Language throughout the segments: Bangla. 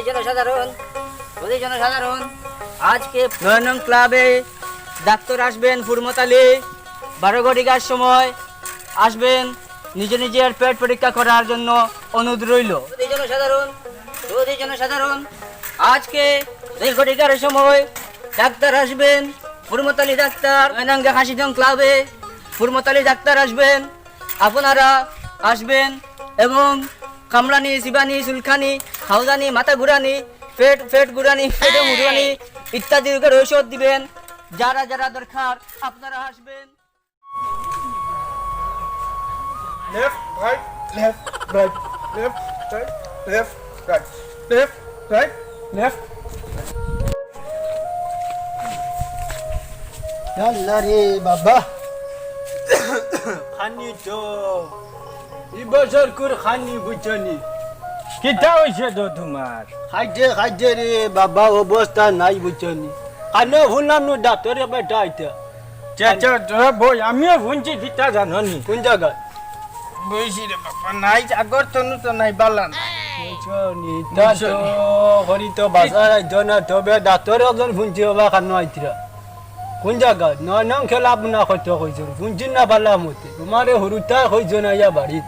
জনসাধারণ আজকে 9 নং ক্লাবে ডাক্তার আসবেন ফুরমতালি 12 ঘটিকার সময় আসবেন নিজে নিজের পেট পরীক্ষা করার জন্য অনুরোধ রইল। জনসাধারণ আজকে 2 ঘটিকার সময় ডাক্তার আসবেন ফুরমতালি ডাক্তার 9 নং 80 নং ক্লাবে ফুরমতালি ডাক্তার আসবেন, আপনারা আসবেন এবং কামড়ানি, চিবানি, চুলখানি, খাওয়ানি, মাথা ঘুরানি, পেট ঘুরানি, পেটে মুড়ানি ইত্যাদি রোগের ঔষধ দিবেন। যারা যারা দরকার আপনারা আসবেন। Left, right, left, right, left, right, left, right, left, right, left. Yalla re baba. Khani to. Ibazar kur khani buchani. কিটা হইছে তো তোমার? Khaide re baba অবস্থা নাই বুঝনি। আনো হুনাম নো ডাক্তারে বেটা আইতা। চেচা বই আমিও শুনছি কিটা জাননি। কোন জায়গা? বইছি রে বাবা নাই আগর তনু তো নাই বালান। বুঝনি তা তো হরি তো বাজার আইতো না তবে ডাক্তার একজন শুনছি বাবা খানো আইতিরা। কোন জায়গা? নয়নং খেলা না কত কইছো। শুনছি না বালা মতে। তোমারে হরুতা কইছো না ইয়া বাড়ি।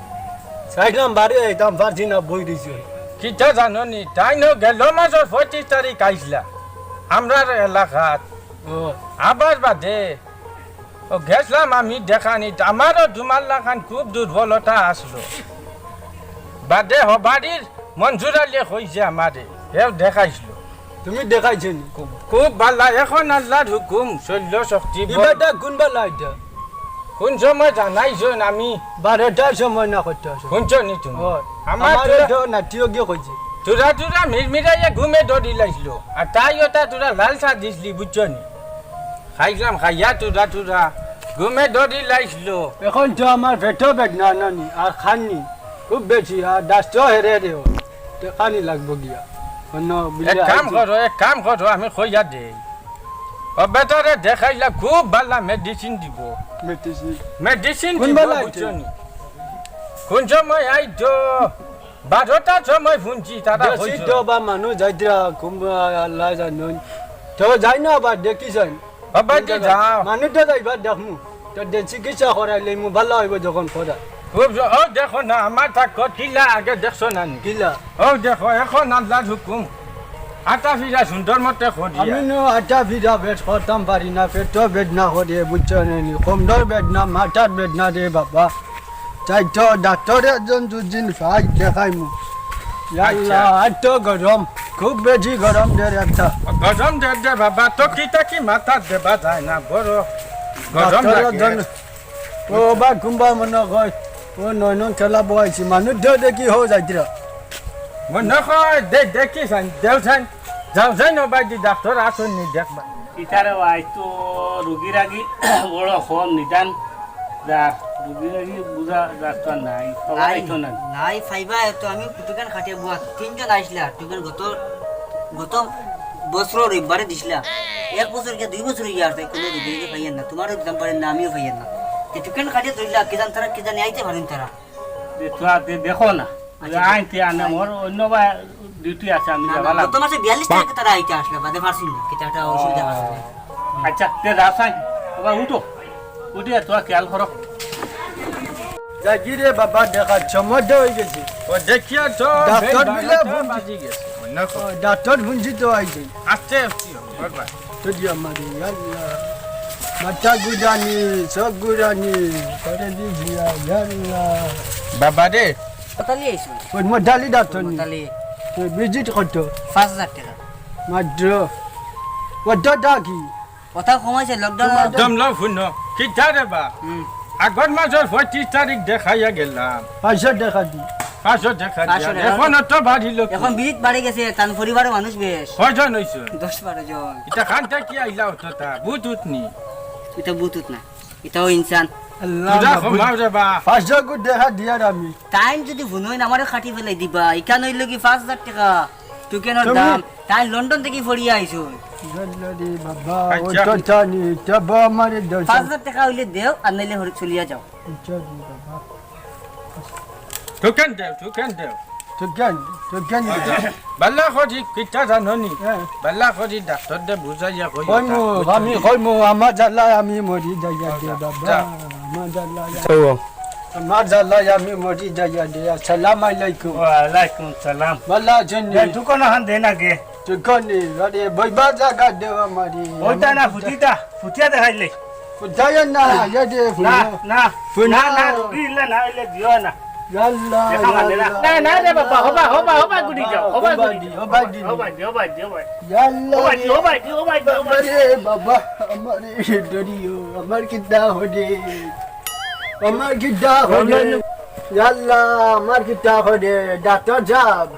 সাইডাম বাড়ি আইতাম পারছি না বই দিছো। কিটা জাননি তাই ন গেল মাসের 25 তারিখ আইসলা আমরার এলাকাত। ও আবার বাদে ও গেছলাম আমি দেখানি আমারও দুমাল লাখান খুব দুর্বলতা আসলো বাদে হবাড়ির মঞ্জুর আলী কইছে আমারে হেও দেখাইছিল। তুমি দেখাইছো নি? খুব ভালো এখন আল্লাহর হুকুম শৈল্য শক্তি এবারটা কোন বেলা আইতা? কোন সময় জানাইছো আমি 12টার সময় না করতে আসো। শুনছো নি তুমি? আমার আমার তো নাটিও গিয়ে কইছে। তুরা মিরমিরাইয়া ঘুমে দৌড়ি লাইছিল আর তাই ওটা তুরা লাল চা দিসলি বুঝছো নি? খাইলাম খাইয়া তুরা ঘুমে দৌড়ি লাইছিল। এখন তো আমার পেটও বেদনা নানি আর খাননি খুব বেশি আর ডাস্ট হেরে রে খানি লাগবো গিয়া অন্য এক কাম করো আমি কইয়া দেই ও বেটারে দেখাইলা খুব ভালো মেডিসিন দিব। মেডিসিন কোন দিব বেলা বুঝছো নি? কোন সময় আইতো 12টার সময় শুনছি তারা কইছো। তো বা মানুষ যাইতরা খুব আল্লাহ জানুন তো যাই না আবার দেখি যাই বাবাজি যাও মানুষটা যাইবার দেখমু তো চিকিৎসা করাইলে মু ভালো হইব যখন করা খুব ও দেখো না আমার থাক কিলা আগে দেখছো না নি? কিলা ও দেখো এখন আল্লাহর হুকুম আটা ফিরা সুন্দর মতে আমি করিয়া নো আটা ভিড়া বেড করতাম পারি না পেটও বেদনা করে বুঝছো নি কমডর বেদনা মাথার বেদনা রে বাবা চাই তো ডাক্তার একজন দুদিন ভাই দেখাই মু আল্লাহ এত গরম খুব বেশি গরম দের একটা গরম দে বাবা তো কিটা কি মাথা দেবা যায় না বড় গরম লাগে। ও বা কুম্বা মনে কয় ও নয় নয় খেলা বয়সি মানুষ দেখি হো যাইতরা মনে হয় দেখি সান দেওছেন যাওছেন ওবাইদি ডাক্তার আসুন নি দেখবা। ইতারে আইতো রুগীর আগে বড় কম নিদান যার রুগীর আগে বুঝা যাচ্ছে নাই সবাই তো না নাই ফাইবা তো আমি দোকান খাটিয়ে বুয়া 3 জন আইসলা দোকান গত বছর রবিবারে দিছিলা 1 বছর কে 2 বছর হইয়া আসে কোনো রুগীকে পাইয়েন না তোমারও দাম পারেন না আমিও পাইয়েন না তে দোকান খাটিয়ে ধরলা কি জান তারা কি জানি আইতে পারেন তারা দেখো না আইতে আনে মোর অন্য বা ডিউটি আছে আমি যাবালা গত মাসে 42 তারিখে তারা আইতে আসলা বাদে পারছিল না কি একটা অসুবিধা আছে। আচ্ছা তে রাসাই বাবা উঠো উঠিয়া তোরা খেয়াল করো যাই রে বাবা দেখা সময় হয়ে গেছে ও দেখিয়া তো ডাক্তার মিলে বাজি গেছে মনে কর ডাক্তার শুনছি তো আইছে আস্তে বাবা তো দি আমার আল্লাহ মাথা গুদানি সব গুদানি করে দি জিয়া আল্লাহ বাবা রে কতলি আইছো ওই মডালি ডাক্তার নি তাহলে তো ভিজিট করতে 5000 টাকা মাত্র ওটা ডাকি কথা কমাইছে লকডাউন দম লো ফুন কিটা রে বা আগর মাসের 25 তারিখ দেখাইয়া গেলাম 500 টাকা দি 500 দেখা দিয়া 500 এখন তো বাড়িল এখন বিট বাড়ে গেছে তান পরিবারের মানুষ বেশ কয়জন হইছে 10-12 জন। এটা খানটা কি আইলা হতো তা বুতুত নি এটা বুতুত না এটাও ইনসান আল্লাহ তুই ঘুমাও রে বা 500 কো দেখা দিয়া আমি টাইম যদি ভুনই না আমারে খাটি ফেলাই দিবা ইকা নইলো কি 5000 টাকা টুকেনের তুমি- দাম তাই লন্ডন থেকে ফড়িয়া আইছো জল্লাদি বাবা ওটা জানি তব আমারে 5000 টাকা হইলে দেও আর নইলে হরে চলিয়া যাও। ঠুকেন দেও তুকেন বাল্লা করি কিতা জাননি হ্যাঁ বাল্লা করি ডাক্তার দে বুঝাইয়া কই কইমু আমার জ্বালা আমি মরি যাইয়া দে বাবা যা। আমার জ্বালা আমার জ্বালা আমি মরি যাইয়া দে আসসালামু আলাইকুম ওয়ালাইকুম সালাম বাল্লা জন্নি তুকো না হান দেনা গে তুকনি আরে বইবা জায়গা দেওয়া মারি ওটা না ফুটিয়া দেখাইলে কোথায় না ইয়াদে না না ফুনা। না না রুগী ইলে না ইলে দিও না ইয়াল্লা দেখা মানে না না না রে বাবা হবা গুড়ি যাও হবা গুড়ি যাও হবা দি হবা ইয়াল্লা হবা আমারে বাবা আমারে ডরিও আমার কিডা হদে আমার কিডা হদে ইয়াল্লা আমার কিডা হদে ডাক্তার সাহেব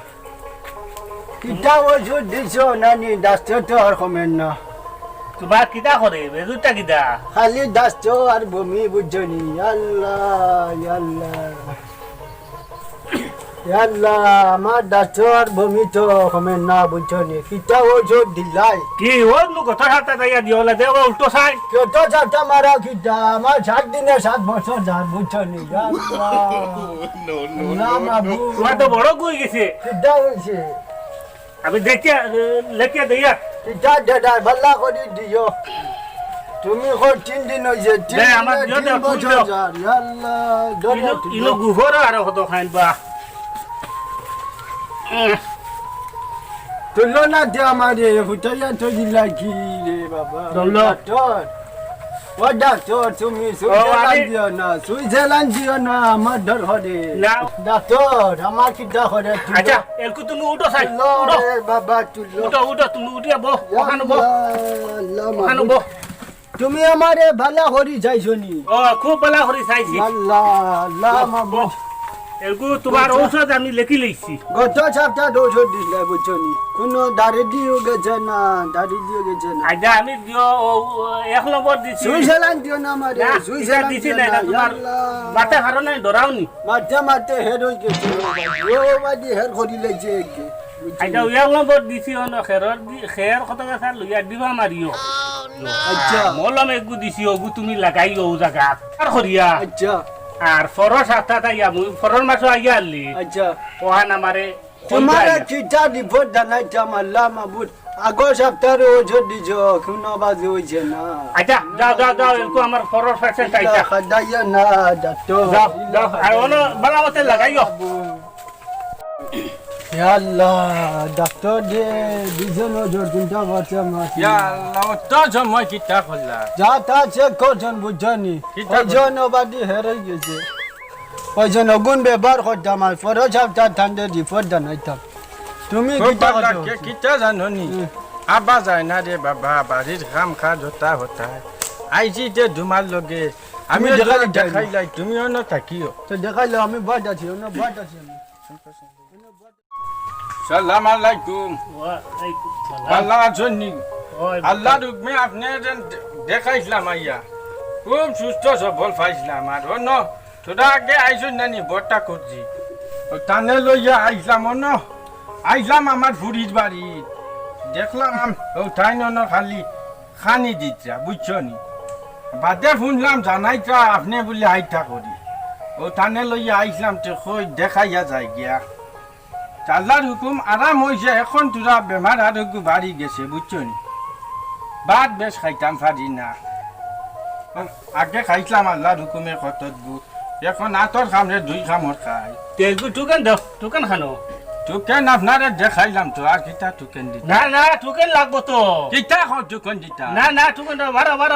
কিডা ওষুধ দিছো নানি ডাক্তার তো আর কমেন না তোমার কিটা করে বেজুটা কিটা খালি ডাক্তার আর বমি বুঝনি ইয়াল্লা ইয়াল্লা ইয়াল্লা আমার ডাক্তার বমি তো কমেন না বুঝনি কিডা ওষুধ দিলাই কি ওর নু কথা হাতা দাইয়া দিওলা দেও উল্টো সাই কত চাটা মারা কিটা আমার 7 দিনে 7 বছর যার বুঝনি না মাবু তোমার তো বড় কই গেছে কিটা হইছে আমি দেখিয়া লেখিয়া দিয়া কিটা দাদা ভাল্লা করে দিও তুমি কো 3 দিন হইছে 3 দে, আমার দিও দে, তুই বছর দিও। যার ইয়াল্লা দাদা ইনো গুহর আর হতো খাইন বা তুলো না দে আমারে হুটাইয়া তো দিলা কি রে বাবা তুলো। ডাক্তার ও ডাক্তার তুমি সুইজারল্যান্ড দিও না আমার ডর হরে না ডাক্তার আমার কিটা হরে আচ্ছা এলকু তুমি উঠো সাই তুলো উঠো রে বাবা তুলো উঠো তুমি উঠিয়া বো ওখানে বো আল্লাহ ওখানে মাবুদ। বো তুমি আমারে ভালা হরি যাইছো নি ও খুব বলা করে চাইছি আল্লাহ আল্লাহ মাবুদ। এলকু তোমার ঔষধ আমি লেখি লইছি গত সপ্তাহ ওষুধ দিলে বুঝছো নি কোনো দাড়ি দিও গেছে না দাড়ি দিও গেছে না আচ্ছা আমি দিও 1 নম্বর দিছি সুইজারল্যান্ড দিও না আমারে না সুইজারল্যান্ড দিছি দিও না না এটা তোমার মাথা কারণে ডরাওনি মাঠে মাঠে হের হয়ে গেছে ও বাদি হের করি লেছে আচ্ছা 1 নম্বর দিছি অন খের কত কথা লইয়া দিবা মারিও আচ্ছা মলম একগু দিছি ওগু তুমি লাগাইও ও জায়গা আর করিয়া আচ্ছা আর ফরস হাতা তাইয়া মুই ফরর মাসো আইয়া আলি আচ্ছা ওহান আমারে তোমার চিঠা রিপোর্ট জানাইতে আল্লাহ মাবুদ আগো সপ্তাহে ওষুধ দিছ কোনো বাজে হয়েছে না আচ্ছা যাও এলকু আমার ফরর পেশেন্ট আইতা খাদাইয়া না ডাক্তার যাও আর ওনো বালামতে লাগাইও আল্লাহ ডাক্তার যে দুজন ওষুধ কোনটা বাচ্চা মাছি ইয়া আল্লাহ তো সময় কিতা করলা যা তা চেক করছেন বুঝছনি ওজন বাদি হেরে গেছে ওজন অগুন ব্যবহার করতাম আর ফরজ সপ্তাহ ঠান্ডা রিপোর্ট জানাইতাম তুমি কিতা করছো কিতা জাননি আবা যায় না রে বাবা বাড়ির কাম কাজ হতা আইছি যে ধুমার লগে আমি দেখাইলাই তুমিও না থাকিও তো দেখাইলো আমি বাদ আছি না বাদ আছি সালাম আলাইকুম আল্লাহ জন্নি আল্লাহ রুকমে আপনি দেখাইছিলাম আইয়া খুব সুস্থ সবল পাইছিলাম আর অন্য তোরা আগে আইসুন নানি বরটা করছি টানে লইয়া আইসলাম অন্য আইসলাম আমার ফুরির বাড়ি দেখলাম ও ঠাই ন খালি খানি দিচ্ছা বুঝছো নি বাদে শুনলাম জানাইতা আপনি বলে আইতা করি ও টানে লইয়া আইসলাম তো কই দেখাইয়া যায় গিয়া আল্লাহর হুকুম আরাম হয়েছে এখন তোরা বেমার আরোগ্য বাড়ি গেছে বুঝছো নি বাদ বেশ খাইতাম পারি না আগে খাইছিলাম আল্লাহর হুকুমে কত গুড় এখন আতর খামরে 2 খামর খাই তেলকু টুকেন দাও টুকেন খানো টুকেন আপনারে দেখাইলাম তো আর কিতা টুকেন দিতা না টুকেন লাগবো তো কিতা হো টুকেন দিতা না টুকেন দাও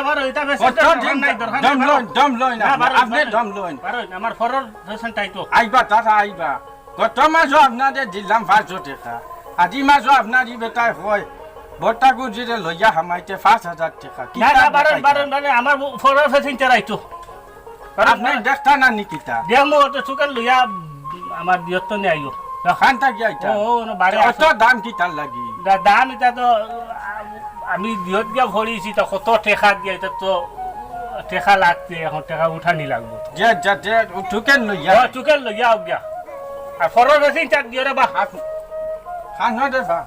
বারো এটা বেশ দম লই না আপনি দম লই আমার ফরর পেশেন্ট আইতো আইবা তারা আইবা গত মাসও আপনাদের দিলাম 500 টাকা আজি মাসও আপনারই বেটায় হয় বটা গুজিরে লইয়া হামাইতে 5000 টাকা না বারণ আমার ফরর পেশেন্ট আইতো আপনি দেখতা না নিকিতা দেমো তো টুকেন লইয়া আমার দিয়ত নে আইও খানটা কি আইতা ও বারে অত দাম কি তার লাগি দাম এটা তো আমি দিয়ত গিয়া ভরিছি তো কত টেকা দিয়া এটা তো টেকা লাগছে এখন টেকা উঠানি লাগবো যে যাতে টুকেন লইয়া টুকেন লইয়া গিয়া আর ফরর পেশেন্ট দিয়ে রে বা খানো দে বা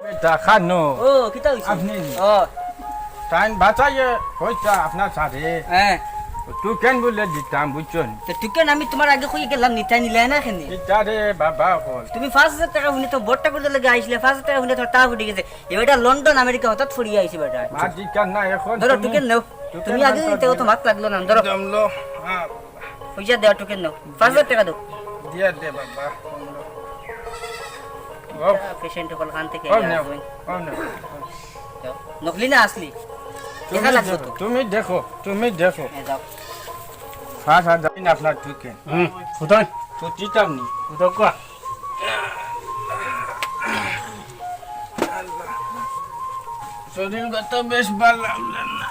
বেটা খানো ও কিতা হইছে আপনি ও টাইম বাঁচাইয়ে হইতা আপনার সাথে হ্যাঁ তুই কেন বলে দিতাম বুঝছন তো টিকেন আমি তোমার আগে কই গেলাম নিতাই নিলে না কেন কিতারে বাবা কল তুমি 5000 টাকা শুনে তো বড়টা করতে লাগে আইছিলে 5000 টাকা শুনে তো তা ফুটে গেছে এবারটা লন্ডন আমেরিকা হঠাৎ ফুরিয়ে আইছে বেটা মাটি কান না এখন ধরো টিকেন নাও তুমি আগে দিতে তো মাত লাগলো না ধরো জমলো হ্যাঁ পয়সা দেওয়া টিকেন নাও 5000 টাকা দাও দিয়া দে বাবা ও পেশেন্ট কল কান থেকে ও না নকলি না আসলি দেখা লাগবে তো তুমি দেখো যাও 5000 আপনার টুকে ফুটাই তো চিতাম নি ফুটো কোয়া শরীর গত বেশ ভালো লাগলো না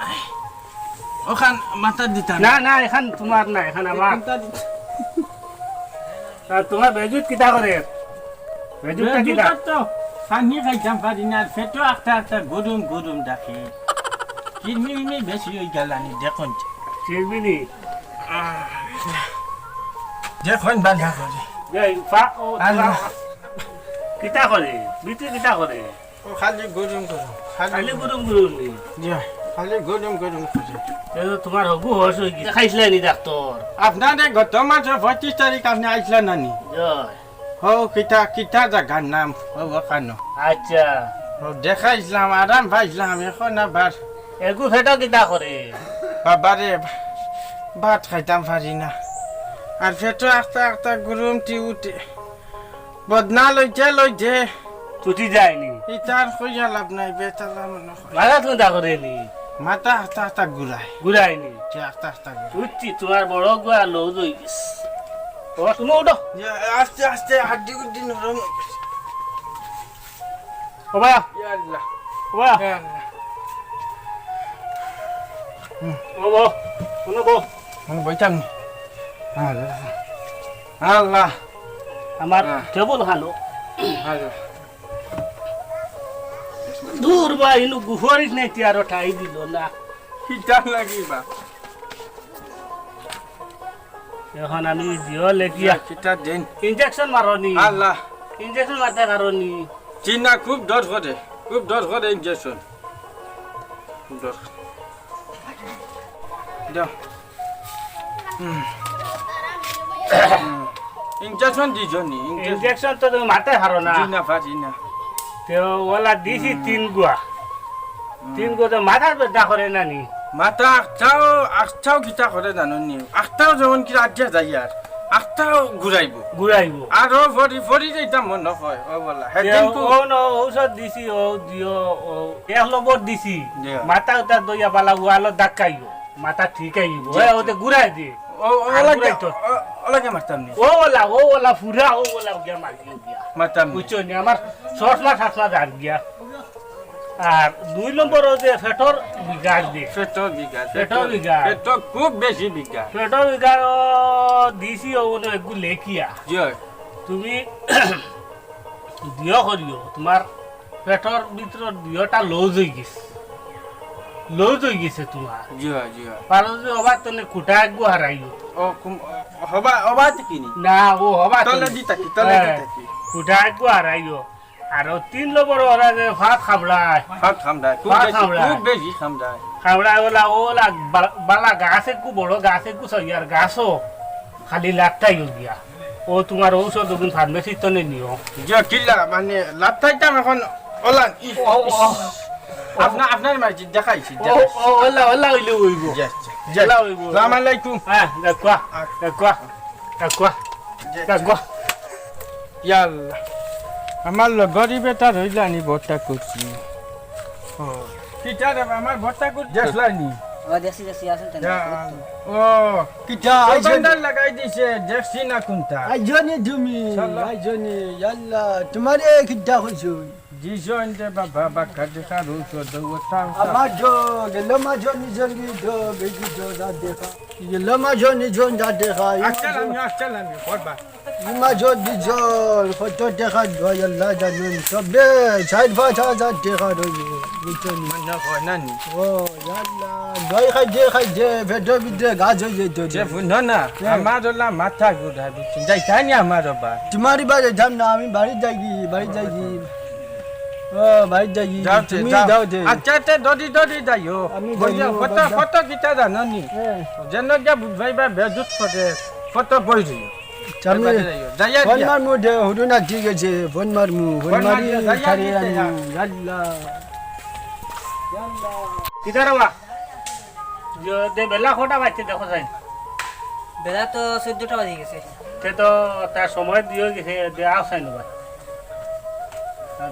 ওখান মাথা দিতাম না না এখন তোমার না এখন আমার তা তোমার বেজুত কিতা করে বেজুতটা কিতা তো পানি খাইতাম পারি না পেটো একটা গরম গরম ডাকে কিরমি বেশি হয়ে গেলানি দেখুন চিরবিনি দেখুন বান্ধা করে এই পা ও আল্লাহ। কিতা করে বিটি কিতা করে ও খালি গরম গরম খালি গুরুম গুরুম নি খালি গরম গরম করে এই তোমার হবু হস হই গিয়ে খাইছিলে নি ডাক্তার আপনাদের গত মাসের 25 তারিখ আপনি আইসলেন নানি জয় ও কিতা জায়গার নাম ও ওখানো আচ্ছা ও দেখাইছিলাম আরাম পাইছিলাম এখন আবার এগু ফেটো কিতা করে বাবারে ভাত খাইতাম পারি না আর পেটো একটা গরম উঠে বদনা লইতে ছুটি যায়নি ইতার কইয়া লাভ নাই বেতালা মনে হয় মাথা চিন্তা করে নি মাথা একটা ঘুরায় ঘুরাইনি একটা ঘুরায় উঠছি তোমার বড় গুয়া লো জই ও তুমি উঠো আস্তে আস্তে হাড্ডি গুড্ডি নরম ও ভাইয়া ইয়া আল্লাহ ও ভাইয়া ইয়া আল্লাহ ও বো শুনো বো আমি বইতাম নি আল্লাহ আমার টেবুল খানো আল্লাহ দূর বা ইনু গুহরিস নাই তিয়ারো ঠাই দিল না কিতা লাগিবা এখন আমি জিও লেকিয়া কিতা দিন ইনজেকশন মারনি আল্লাহ ইনজেকশন মারতে কারণি চিনা খুব ডর করে ইনজেকশন খুব ডর দাও ইনজেকশন দিছনি ইনজেকশন তো তুমি মারতে পারো না চিনা পারি না তো ওলা দিছি তিন গুয়া তো মাথার বেদা করে না নি মাথা আখটাও কিতা করে জানুনি আখটাও যেমন কিতা আজ্ঞা যাই আর আখটাও ঘুরাইব ঘুরাইব আরো ফরি যাইতাম মন নকয় ও বলা হেদিন ও ন ঔষধ দিছি ও দিও ও এক লবর দিছি দিয়া। মাথা উতা দইয়া বালা ওয়ালো দাকাইও মাথা ঠিক আইব ওতে ঘুরাই দি ওলাকে মারতাম নি ও ওলা ফুরা ও ওলা গিয়া মারিও গিয়া মারতাম নি বুঝছো নি আমার সসমা ঠাসমা দাঁড় গিয়া আর 2 নম্বর যে ফেটর বিগাড় দি পেটো বিঘা পেটো বিঘা। পেটো খুব বেশি বিঘা ফেটর বিগাড় দিছি ও একটু লেখিয়া জয় তুমি দিও করিও তোমার পেটর ভিতর দিওটা লজ হয়ে গেছে তোমার জয় পারো যে অবাক তনে কুটা একগু হারাইও ও হবা কিনি না ও হবা তলে দি থাকি তলে দি থাকি কুটা একগু হারাইও আর 3 নম্বর ওরা যে ভাত খাবড়ায় ভাত খামদায় খুব বেশি খামদায় খাবড়ায় ওলা বালা গাছ একটু বড় গাছ একটু সইয়ার গাছও খালি লাটটাই গিয়া ও তোমার ঔষধ ওগুন ফার্মেসি তনে নিও জয় কিল্লা মানে লাভ থাকতাম এখন ওলান আপনার মাঝে দেখাইছি ওলা হইলে হইব ওলা হইব সালাম আলাইকুম হ্যাঁ দেখুয়া ইয়াল্লা আমার গরিব এটা রইলানি ভর্তা করছি কিটা রে আমার ভর্তা করছি দেখলানি ও দেখছি আসেন ও কিটা বান্দার লাগাই দিছে দেখছি না কোনটা আইজনি তুমি সাল্লাহ। আইজনি ইয়াল্লা তোমারে কিটা হইছো জিজন দে বাবা কাজে কারো তো দৌড়া আমার জো গেল মা জো নিজর গি জো বেজি জো দা দেখা গেল মা জো নিজর দা দেখা আচ্ছা করবা মা জো নিজর ফটো দেখা দো ইয়াল্লা জানুন সবে সাইড ভাষা যা দেখা রই বুঝনি না কয় নানি ও ইয়াল্লা দই খাই দে ভেটো বিদে গাজ হয়ে যেত যে ফুনো না আমার ওলা মাথা ঘুরা দিচ্ছি যাই তানি আমার বা তোমারি বাড়ি যাম না আমি বাড়ি যাই ও ভাই যাই যাও তুমি যাও যাও যে আচ্ছা তে দদি দদি যাইও আমি বইয়া যাইও, ফটো বাবা। ফটো কিটা জাননি যেন গিয়া বুঝবাইবা বেজুত ফটো ফটো বই দিও সামনে যাইয়া ফোন দিয়া মার মু দে হুদু না ঠিক আছে ফোন মার মু ফোন ফোন মার মারি দিয়া, যাইয়া ছাড়ি দিতে যা। আনি জাল্লা কিতার বা দে বেলা কটা বাজছে দেখো যাই বেলা তো 14টা বাজে গেছে সে তো তার সময় দিয়ে গেছে দেওয়া চাই না ভাই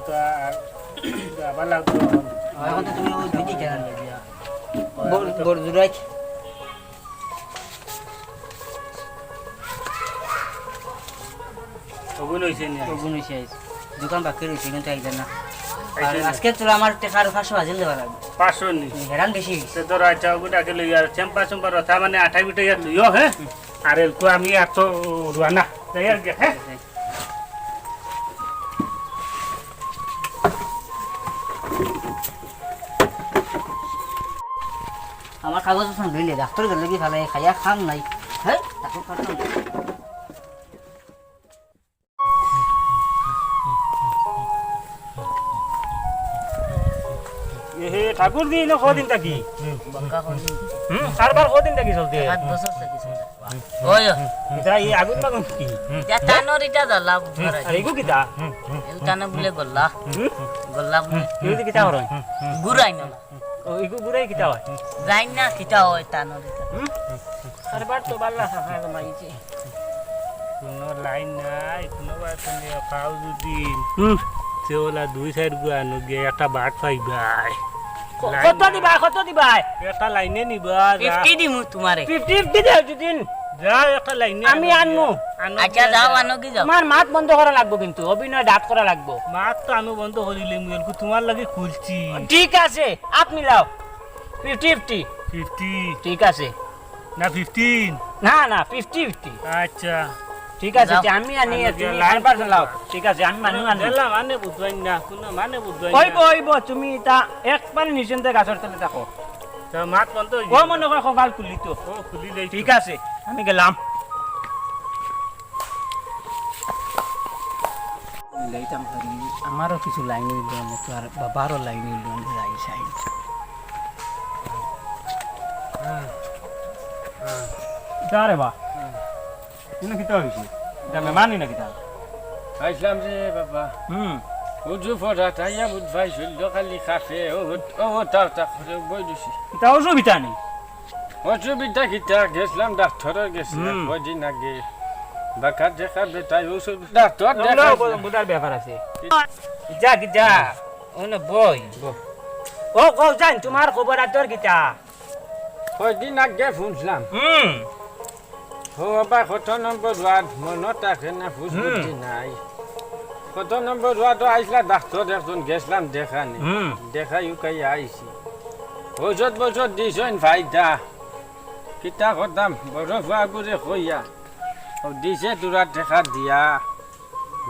তো আবার লাগতো এখন তো তুমি ওই দুই দিকে বড় জুরাই ওগুলো হয়েছে না ওগুন হইছে দোকান বাকি রইছে কিন্তু আইবেন না আর আজকে তো আমার টাকার 500 বাজিল দেওয়া লাগবে 500 নি হেরান বেশি হইছে সে তো রাইটা ওগুলাকে লই আর চেম্পা চেম্পা রথা মানে 28 বিটা ইয়াত লইও হ্যাঁ আর এলকো আমি এত রুয়ানা যাই আর হ্যাঁ আমার কাগজ সব ধুইলে ডাক্তার গেলে কি ভালো খাইয়া খাম নাই হ্যাঁ তাকে খাতাম এ ঠাকুর দিন কদিন থাকি বঙ্কা কোন কারবার কদিন থাকি চলতে 7 বছর থেকে চিন্তা ওই এটা এই আগুন বাগুন কি যা টানোর এটা দলা ধরে আর এগু কিতা এই টানো বলে গল্লা গল্লা বলে এগু কিতা হরয় গুরাই না ও এগু গুরাই কিতা হয় যাই না কিটা হয় টানোর এটা কারবার তো বাল্লা খাখা মাইছে কোনো লাইন নাই কোনো বাতনে পাও যদি সেওলা দুই সাইড গুয়ানো গে একটা বাট পাইবাই কত দিবা একটা লাইনে নিবা 50 দিমু তোমারে 50 দে যদিন যা একটা লাইনে আমি আনমু আচ্ছা যাও আনো কি যাও তোমার মাত বন্ধ করা লাগবে কিন্তু অভিনয় ডাক করা লাগবে মাত তো আমি বন্ধ করিলে মুয়েলকু তোমার লাগি খুলছি ঠিক আছে আপনি লাও 50 50 ঠিক আছে না 15 না না 50 আচ্ছা ঠিক আছে আমি আনি লাইন পারছেন লাও ঠিক আছে আমি মানু আনি দিলাম মানে বুঝবাই না কোনো মানে বুঝবাই না কইব তুমি তা এক পানি নিচেতে গাছর তলে থাকো তা মাত বন্ধ ও মনে কর সকাল খুলি তো ও খুলি দেই ঠিক আছে আমি গেলাম লাইতাম করি আমারও কিছু লাইন হইল না তো আর বাবারও লাইন হইল না যাই সাইড কারে বা তুমি কিতা হইছে এটা মেমানি না কিতা আইসলাম রে বাবা উজু ফটা তাইয়া বুধ ভাই শুল খালি খাফে ও তার তা করে বই দিছি কিতা অসুবিধা নেই অসুবিধা কিতা গেছিলাম ডাক্তারের গেছিলাম কদিন আগে বাকার দেখাবে তাই ওষুধ ডাক্তার দেখা বুধার ব্যাপার আছে যা কিতা ওনে বই ও কও জান তোমার খবর আর তোর কিতা কদিন আগে শুনছিলাম ও বাবা কত নম্বর ওয়ার্ড মনত আছে না বুঝবুঝি নাই কত নম্বর ওয়ার্ড আইসলা ডাক্তার একজন গেছিলাম দেখানি দেখাই উকাই আইছি ওষুধ বছর দিছেন ফাইদা কিতা করতাম বড় ফুয়াগুড়ে কইয়া ও দিছে তোরা দেখা দিয়া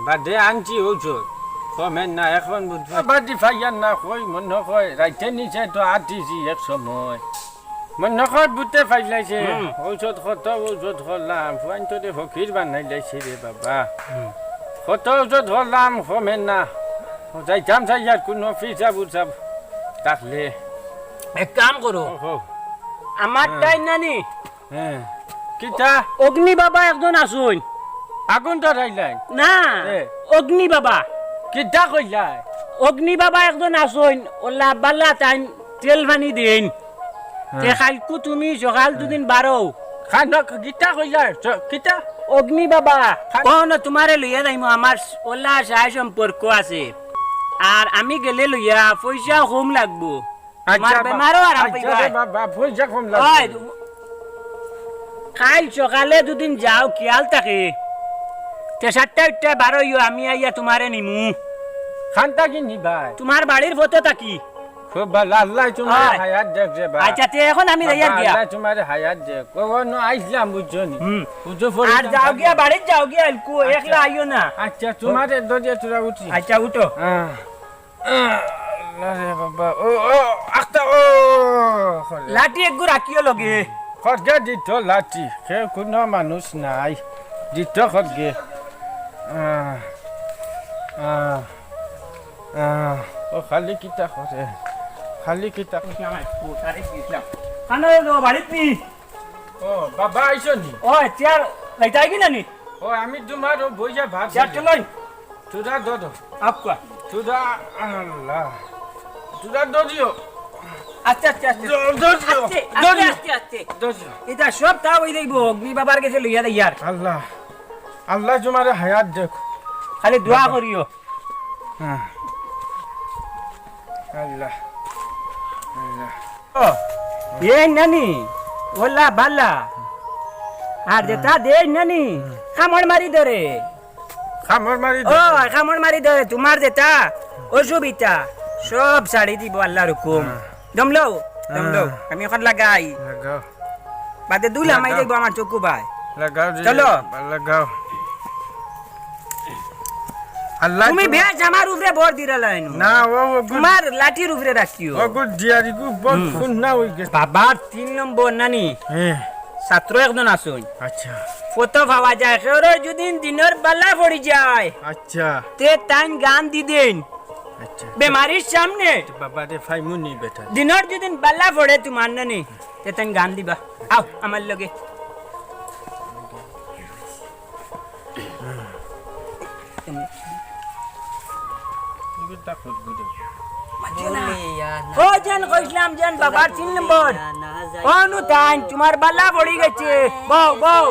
বাদে আনছি ওষুধ কমেন না এখন বুঝবা বাদি ফাইয়ার না কই মনে কয় রাইতে নিচে তো আটিছি এক সময় মনে কয় বুতে ফাইলাইছে ঔষধ কত ঔষধ করলাম ফুয়ান তোরে ফকির বানাই লাইছে রে বাবা কত ঔষধ করলাম কমেন না যাইতাম চাইয়ার কোনো ফিসা বুঝাব থাকলে এক কাম করো আমার তাই নানি হ্যাঁ কিতা অগ্নি বাবা একজন আসুন আগুন তো রাইলাই না এ। অগ্নি বাবা কিতা কইলাই অগ্নি বাবা একজন আসুন ওলা বাল্লা তাই তেল পানি দিন তে খাইকু তুমি সকাল দুদিন বারো খান কিতা কইলাই কিতা অগ্নি বাবা কোন তোমারে লইয়া যাইমু আমার ওলা সাহায্য সম্পর্ক আছে আর আমি গেলে লইয়া পয়সা কম লাগবো আমার বেমারও আরাম পাইবা বাবা পয়সা কম ওই, লাগে কাল সকালে দুদিন যাও খেয়াল থাকে তে 7টা 12 ইয়ো আমি আইয়া তোমারে নিমু খানটা কি নিবাই তোমার বাড়ির ফটো থাকি খুব ভালো আল্লাহ তোমার হয়। হায়াত দেখ রে বা আচ্ছা তে এখন আমি যাইয়া গিয়া আল্লাহ তোমার হায়াত দেখ কখনো আইসলাম বুঝছো নি বুঝছো আর যাও গিয়া বাড়ির যাও গিয়া এলকু একলা আইও না আচ্ছা তোমার দরিয়া তোরা উঠি আচ্ছা উঠো আল্লাহ রে বাবা ও ও আস্তা ও লাঠি একগু রাখিও লগে খরগে দিত লাঠি সে কোনো মানুষ নাই দিত খরগে আহ আহ আহ ও খালি কিতা করে খালি কিতা খানা বাড়িত নি ও বাবা আইছো নি ও চেয়ার লাইতাই কি না নি ও আমি তোমার ও বইয়া ভাত চেয়ার চলই তুদা দো আপকা তুদা আল্লাহ তুদা দো দিও আচ্ছা আচ্ছা আচ্ছা দো দিও দো দিও আস্তে আস্তে দো দিও এটা সব তা হই যাইব অগ্নি বাবার কাছে লইয়া দে ইয়ার আল্লাহ আল্লাহ তোমার হায়াত দেখ খালি দোয়া করিও হ্যাঁ আল্লাহ আল্লাহ ও এ নানি ওলা বালা আর যেটা দে নানি কামড় মারি ধরে খামর মারি ও কামড় মারি ধরে তোমার যেটা অসুবিধা সব ছাড়ি দিব আল্লাহর হুকুম দমলো আমি এখন লাগাই লাগাও বাদে দুলা মাই দেখবো আমার চক্ষু ভাই লাগাও চলো। লাগাও আল্লাহ তুমি ভেজ আমার উপরে ভর দিরা লাইন না ও তোমার লাঠির উপরে রাখিও ও গুড জিয়ারি গু বহুত খুন্না হই গেছে বাবার 3 নম্বর নানি হ্যাঁ ছাত্র একজন আসুন আচ্ছা ফটো পাওয়া যায় সেওর যদি দিনের বেলা পড়ি যায় আচ্ছা তে টাইম গান দি দেন আচ্ছা বেমারির সামনে বাবা রে ফাইমুনি বেটা দিনের যদি বেলা পড়ে তোমার নানি তে টাইম গান দিবা আও আমার লগে গুটা খুদ গুদ ও যেন কইলাম যেন বাবার 3 নম্বর অনু টাইম তোমার বেলা পড়ি গেছে বউ বউ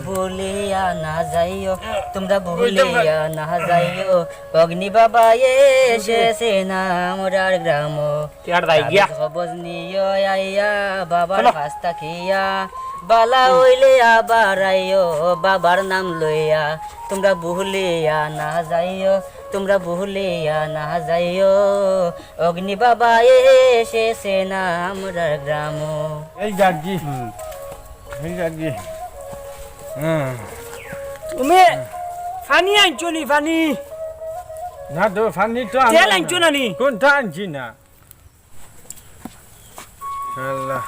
ভুলিয়া না যাইও তোমরা ভুলিয়া না যাইও অগ্নি বাবা এসেছে না আমরার গ্রাম কেয়ার দাই গিয়া খবর নিও আইয়া বাবার পাস্তা খিয়া বালা হইলে আবার আইও বাবার নাম লইয়া তোমরা ভুলিয়া না যাইও তোমরা ভুলিয়া না যাইও অগ্নি বাবা এসেছে না আমরার গ্রাম এই গাগি এই গাগি তুমি ফানি আনছো নি ফানি না তো ফানি তো তেল আনছো না নি কোনটা আনছি না আল্লাহ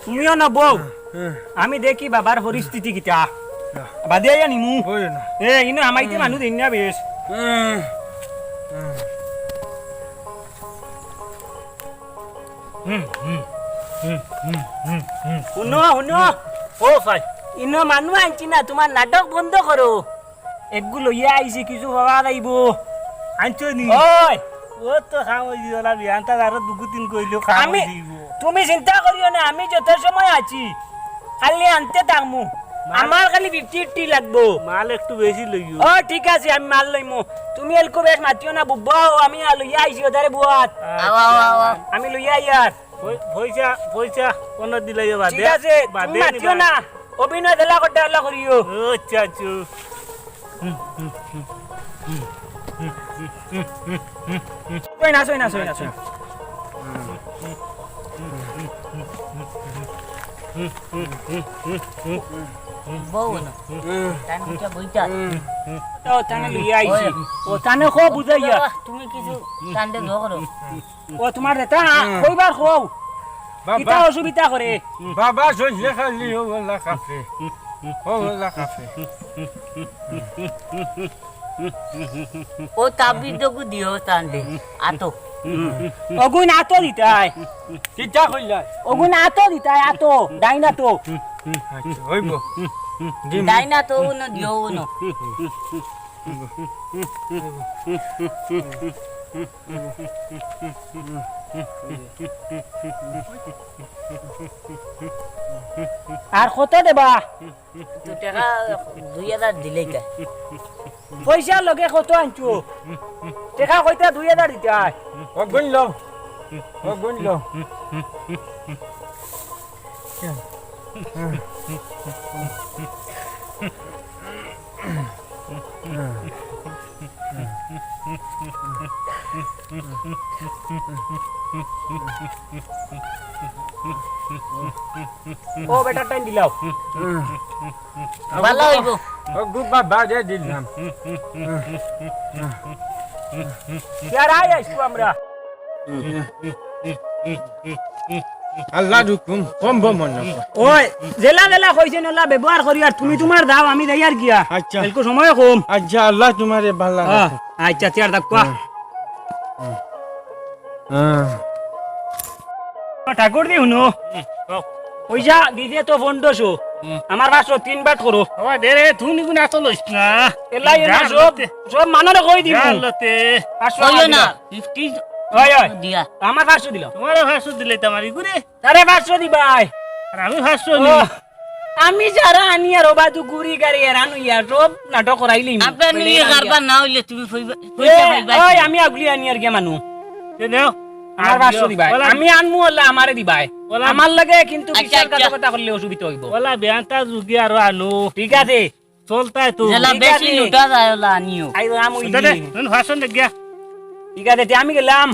তুমিও না বউ আমি দেখি বাবার পরিস্থিতি কিটা বাদে আইয়া নিমু ওই না এ ইনো আমাইতে মানুষ দিন না বেশ শুনো শুনো ও ভাই ইনো মানুষ আনছি না তোমার নাটক বন্ধ করো একগুলো ইয়ে আইছি কিছু বাবা যাইব আনছো নি ওই ও তো খাও দিলা বিয়ান্তা আর দুগু তিন কইলো খাও দিব তুমি চিন্তা করিও না আমি যত সময় আছি খালি আনতে থাকমু আমার খালি 50 লাগবো মাল একটু বেশি লইও ও ঠিক আছে আমি মাল লইমু তুমি এলকো বেশ মাতিও না বুব্বা আমি লইয়া আইছি ওদারে বুয়াত আমি লইয়া ইয়ার পয়সা পয়সা কোন দিলাই বাদে ঠিক আছে তুমি মাতিও না অভিনয় দেলা করতে আল্লাহ করিও আচ্ছা আচ্ছা সই না সই না সই না সই বউ না টাইম কিটা বইটা ও তানে লইয়া আইছি ও তানে খো বুঝাইয়া তুমি কিছু কান্দে ধরো ও তোমার দেতা কইবার খো কিতা বাবা অসুবিধা করে বাবা সইলে খালি ও ওলা কাফে ও ওলা কাফে ও তাবি দগু দিও তান্ডে আতো অগুন আতো দিতাই কিটা কইলা অগুন আতো দিতাই আতো ডাইনা তো আচ্ছা হইব ডাইনা তো উনো দিও উনো আর কত দেবা তো টাকা 2000 দিলেই কা পয়সা লগে কত আনছো টাকা কইতা 2000 দিতাই ও গুনলো ও গুনলো ও বেটা টাইম দিলাও ভালো হইব ও গুবা বাজে দিলাম ইয়ার আই আইছো আমরা আল্লাহর হুকুম সম্ভব মনে হয়। ওই জেলা জেলা কইছে নলা ব্যবহার করি আর তুমি তোমার দাও আমি দেই আর গিয়া আচ্ছা এলকো সময় কম আচ্ছা আল্লাহ তোমারে ভালো রাখে। আচ্ছা চেয়ার দাও কোয়া ঠাকুর দি শুনো পয়সা দিদে তো 1500 আমার 503 বাট করো ও দে রে তুই নিগুন এত লইস না এলাই না সব মানরে কই দিব আল্লাহতে 500 কইও না 50 ওই ওই দিয়া আমার 500 দিলাম তোমারে 500 দিলে তোমারই গুরে আরে 500 দি ভাই আর আমি 500 নি আমি যারা আনি আর বাদু গুরি গাড়ি আর আনু ইয়া সব নাটক করাইলি আপনার নিয়ে কারবার না হইলে তুমি ওই আমি আগলি আনি আর কে মানু দে দেও আমার 500 দিবাই আমি আনমু হলে আমারে দিবাই আমার লাগে কিন্তু বিচার কথা করলে অসুবিধা হইব ওলা বেয়ান্তা যুগি আর আনু ঠিক আছে চলতাই তো জেলা বেশি লুটা যায় ওলা আনিও আই আমু দে তুই ভাষণ দে গিয়া ঠিক আছে আমি গেলাম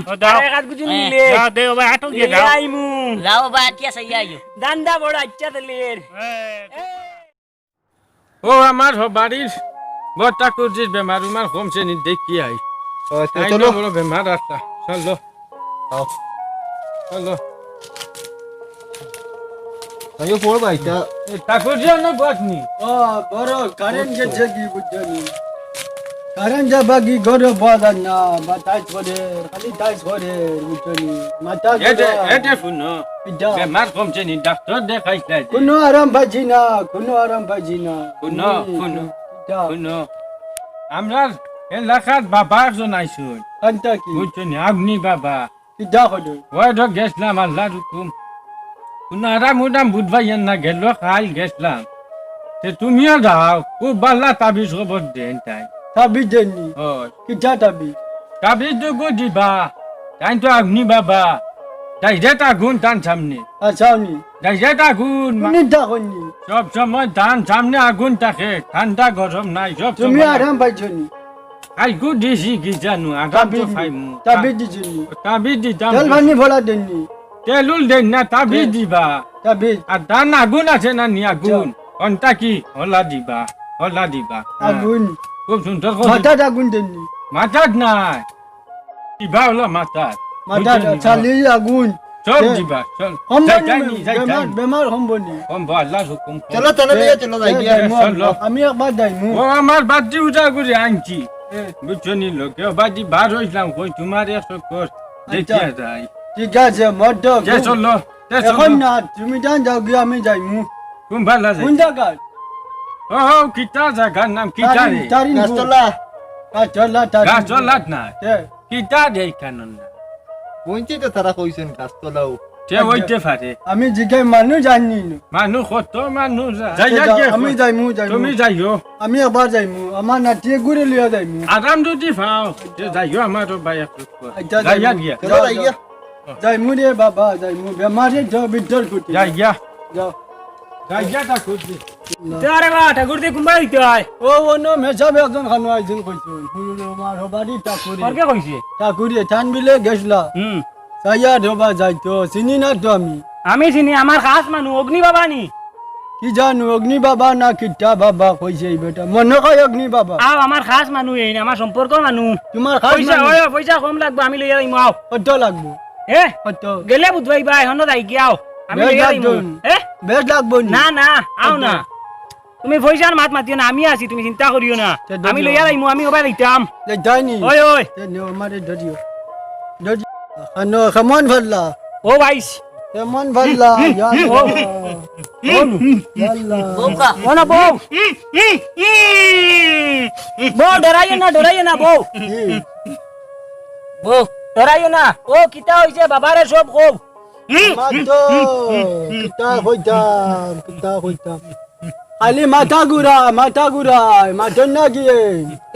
এক হাত গুজি নিলে দাও দে ভাই আটো দিয়ে দাও আইমু যাও ভাই আটিয়া সাইয়া আইও দান্দা বড় আচ্ছা দিলের ও আমার বাড়ির বড় ঠাকুরজির বেমার উমার কমছে নি দেখি আই চলো বড় বেমার আসা চলো চলো আইও পড় ভাইটা ঠাকুরজি অনেক বাতনি বড় কারেন্ট গেছে কি বুঝনি কারেন্ট যাবাগি ঘরে বাদানা বাতাস করে খালি টাইস করে বুঝনি মাথা এটা শুনো বেমার কমছে নি ডাক্তার দেখাইছে কোনো আরাম পাইছি না কোনো আরাম পাইছি না শুনো শুনো শুনো আমরা এলাকার বাবা একজন আইসুন কান্তা কি বুঝছেন আপনি বাবা কিডা করে ওই তো গেছিলাম আল্লাহ হুকুম শুনো আরাম উদাম বুধবাই না গেল খাই গেছিলাম তে তুমিও যাও খুব বাল্লা তাবিজ খবর দেন তাই তাবি দেনি ও কিডা তাবি তাবিজ তো গো দিবা তাই তো আপনি বাবা তাই যেটা গুণ টান সামনে আসাওনি তাই যেটা গুণ তুমি ডাকনি সব সময় ধান সামনে আগুন থাকে ঠান্ডা গরম নাই সব তুমি সময় আরাম পাইছনি আই গু দিছি কি জানো আগাম তো খাইমু তাবি দিছনি তাবিজ দিতাম তেল ভানি ভরা দেনি তেলুল দেন না তাবিজ দিবা তাবি আর ধান আগুন আছে না নি আগুন কোনটা কি হলা দিবা হলা দিবা আগুন খুব সুন্দর করে মাথা আগুন দেনি মাথাত নাই দিবা হলো মাথাত মাথা চালি আগুন সব দিবা সব হম্বনি যাইতানি বেমার হম্বনি কম আল্লাহ হুকুম চলো চলো দিয়ে চলো যাই গিয়া চলো আমি একবার যাইমু ও আমার বাতি উঠা করে আনছি বুঝছো নি লোকে বাতি বার হইলাম কই তোমার এসব কর দেখিয়া যাই ঠিক আছে মদ্দ যে চলো এখন না তুমি যান যাও গিয়ে আমি যাইমু কোন ভালো যায় কোন জায়গা ও কিটা জায়গার নাম কিটা রে তারিন গাছতলা গাছতলা তারিন গাছ চলাত না তে কিটা দেই কানন না বইতে তো তারা কইছেন গাছতলাও তে হইতে পারে আমি জিগাই মানুষ জানি না মানুষ কত মানুষ আমি যাইমু যাইমু তুমি যাইও আমি একবার যাইমু আমার নাতিয়ে ঘুরে লিয়া যাইমু আরাম যদি পাও তে যাইও আমার ভাই আচ্ছা, যাইয়া যাইমু। গিয়া চলো যাই গিয়া যাইমু রে বাবা যাইমু বেমারে যাও বিদ্যর কুটি যাই গিয়া যাও যাইয়া তা খুঁজি আরে বা ঠাকুর দি কুম্বা দিতে হয় ও অন্য মেসাবে একজন খানো আইজন কইছো আমার বাড়ি ঠাকুরি আর কে কইছে ঠাকুরি থান বিলে গেছলা সাইয়া ঢোবা যাইতো চিনি না তো আমি চিনি আমার খাস মানুষ অগ্নি বাবা নি কি জানো অগ্নি বাবা না কিটা বাবা কইছে এই বেটা মনে কয় অগ্নি বাবা আও আমার খাস মানুষ এই আমার সম্পর্ক মানুষ তোমার খাস পয়সা ওই পয়সা কম লাগবে আমি লইয়া যাইমু আও কত লাগবো এ কত গেলে বুধবাই ভাই হন যাই গিয়াও আমি বেশ লইয়া যাইমু লাগবে। এ বেশ লাগবো না না আও না তুমি পয়সার মাত মাতিও না আমি আছি তুমি চিন্তা করিও না আমি লইয়া যাইমু আমি ওবা দিতাম যাইনি ওই ওই আমারে ধরিও ধরি আনো কেমন ভাল্লা ও ভাইস কেমন ভাল্লা ইয়াল্লা বোকা ওনা বউ বউ ডরাইও না বউ বউ ডরাইও না ও কিতা হইছে বাবারে সব কও মাতো কিতা কইতাম খালি মাথা ঘুরা মাথা না গিয়ে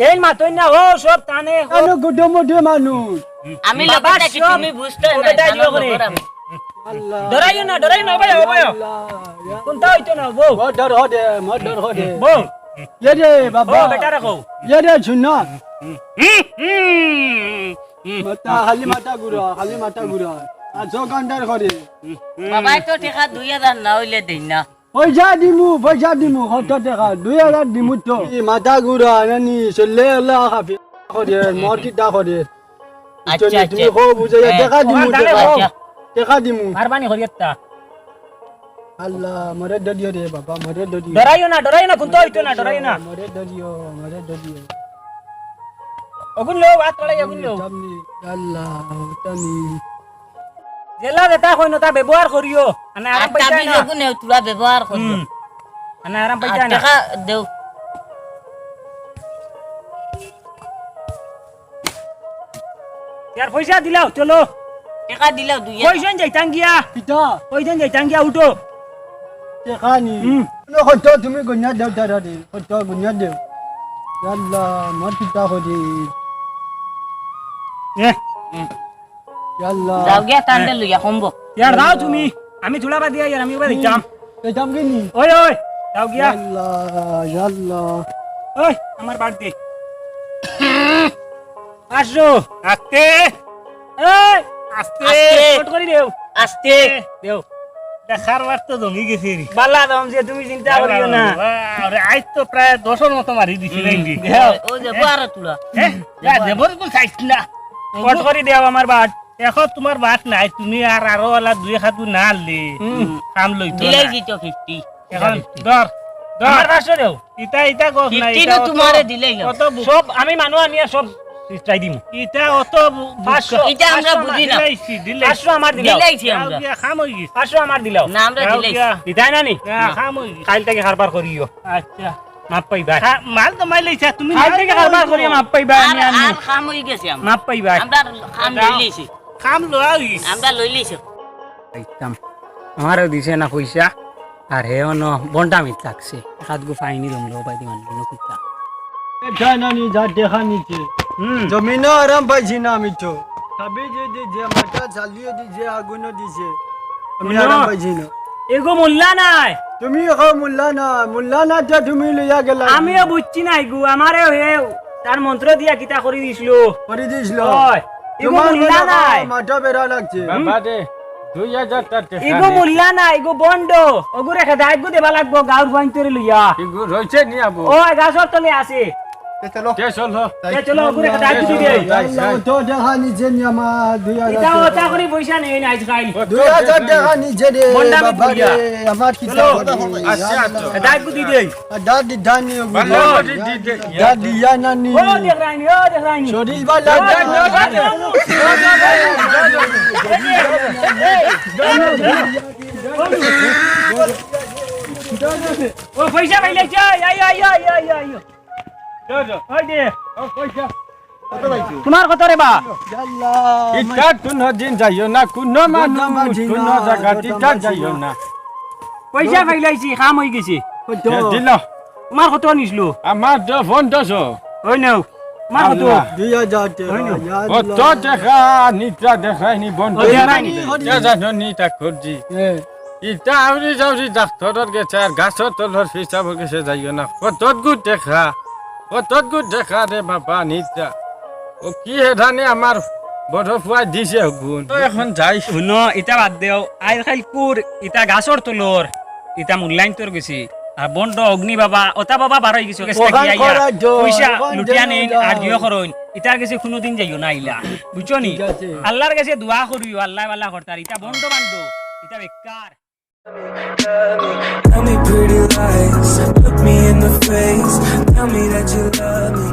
এই মাতই না ও সব টানে কেন গুডে মুডে মানুষ আমি লগে থাকি তুমি বুঝতে না ওটা দিও করে ডরাইও না ওবায় কোনটা হইতো না বউ মর্ডার হদে বউ ये रे बाबा বউ বেটা রাখো ये রে শুন মাথা খালি মাথা ঘুরা আজো কান্ডার করে বাবাই তো টেকা 2000 না হইলে দেই না পয়সা দিমু কত টাকা 2000 দিমু তো মাথা ঘুরা নানি চলে আল্লাহ খাফি করে মরকি দা করে আচ্ছা তুমি কো বুঝে টাকা দিমু আচ্ছা। টেকা দিমু মেহরবানি করি একটা আল্লাহ মরে দদিও রে বাবা মরে দদিও ডরাইও না কোনটা হইতো না ডরাইও না মরে দদিও অগুন লো বাত করাই অগুন লো তামনি আল্লাহ তানি জেলা যেটা কই না তা ব্যবহার করিও আনা আরাম পাইতা আমি না যখন তুলা ব্যবহার করব আনা আরাম আর পাইতা না টাকা দেও यार পয়সা দিলাও চলো টাকা দিলাও 2000 কইছেন যাইতাম গিয়া পিতা কইছেন যাইতাম গিয়া উঠো টেকা নি নো হতো তুমি গুনিয়া দেও দাদা রে হতো গুনিয়া দেও আল্লাহ মর পিতা হদি এ আল্লাহ যাও গিয়া টান্ডে লইয়া কমবো यार দাও তুমি আমি থোড়া বাদ দিয়া यार আমি ওবা দিতাম এটাম কি নি ওই ওই যাও গিয়া আল্লাহ ওই আমার বাদ দে আসো আস্তে এই আস্তে আস্তে। কট করি দেও আস্তে দেও দেখার বার তো জমি গেছে রে বালা দাম যে তুমি চিন্তা করিও না আরে আজ তো প্রায় 10 মতো মারি দিছি নাইলি দেও ও দেবো আর তুলা যা দেবর কোন খাইছ না কট করি দেও আমার বাট এখন তোমার বাট নাই তুমি আর আরো ওলা দুই খাতু না আনলে কাম লইতো দিলাই না দিতো 50 এখন ধর আমার পাশে দেও ইটা গছ না 50 নো তোমারে দিলাই না কত সব আমি মানুষ আনিয়া সব চাই দিমু ইটা অত 500 এটা আমরা বুঝি না। দিলাই 500 আমার দিলাও দিলাইছি আমরা। খাম হই গেছে 500 আমার দিলাও না, আমরা দিলাইছি। ইটাই না নি খাম হই গেছে কাল থেকে কারবার করিও আচ্ছা মাপ পাইবা মাল তো মাইলাইছা তুমি কাল থেকে কারবার করিও মাপ পাইবা আমি আর আনি আর খাম হই গেছে আমরা মাপ পাইবা আমরা খাম লইলেছি খাম লওয়া হইছে আমরা লইলেছি আইতাম আমারও দিছে না পয়সা আর হেও ন বন্টা মিট লাগছে হাত গু ফাইনি রমলো পাই দিমান নকুতা এটা নানি যা দেখা নিচে জমিনও আরাম পাইছি না আমি তো সবই যে মাটা চালিয়ে দিছে আগুনও দিছে আমি আরাম পাইছি না এগো মোল্লা নাই তুমি এখন মুল্লা না যে তুমি লইয়া গেলা আমিও বুঝছি নাই গু আমারে হে তার মন্ত্র দিয়া কিতা করে দিছিল করে দিছিল ওই এগো তোমার মোল্লা নাই মাথা বেড়া লাগছে বাবা দে 2000 টাকা এগো মোল্লা নাই এগো বন্ড ওগুরে খেদাইত গু দেবা লাগবো গাউর ফাইন তরে লইয়া ইগু রইছে নি আবু ওই গাছর তলে আছে চলো কে চল এ চলো ওগুরে খেদাইত দি দে আল্লাহ তো দেখা নিচে নি আমার 2000 এটা ওটা করে পয়সা নেই না আজ খাইল 2000 টাকা নিচে রে বন্ডা আমি বাবা রে দিয়া। আমার কি আচ্ছা তো খেদাইত গু দি দে দাদি ধানি বালা দি দে দাদি নানি ও দেখ রাইনি শরীর বালা ও পয়সা পাইলেছে আইও ওই দে তোমার কত রে বা আল্লাহ ইটা কোন দিন যাইও না কোন মানুষ কোন জায়গা টিটা যাইও না পয়সা পাইলাইছি কাম হই গেছে দিল তোমার কত নিছলো আমার তো ফোন দছো ওই নাও তোমার কত আল্লাহ। 2000 কত দেখা নিটা দেখাইনি বন্ধ ও দিয়া নাইনি। জানো নিটা করছি ইটা আউরি যাউরি ডাক্তারত গেছে আর গাছর তলর হিসাব গেছে যাইও না কত গুড দেখা রে বাবা নিটা ও কি হেধানে আমার বড় ফুয়াই দিছে গুণ এখন যাই শুন ইটা বাদ দেও আই খাইল কুর ইটা গাছর তলর ইটা মূল্যায়ন তোর গেছি আর বন্ড অগ্নি বাবা ওটা বাবা বারো গেছে ওখান করা জো, পয়সা ওখান লুটিয়া দেও নেই না। আর দিও করইন ইটার কাছে কোনোদিন যাইও না আইলা বুঝছো নি ঠিক আছে। আল্লাহর কাছে দোয়া করিও আল্লাহ আল্লাহ করতার ইটা বন্ড বান্ড ইটা বেকার Tell me pretty lies, look me in the face. Tell me that you love me,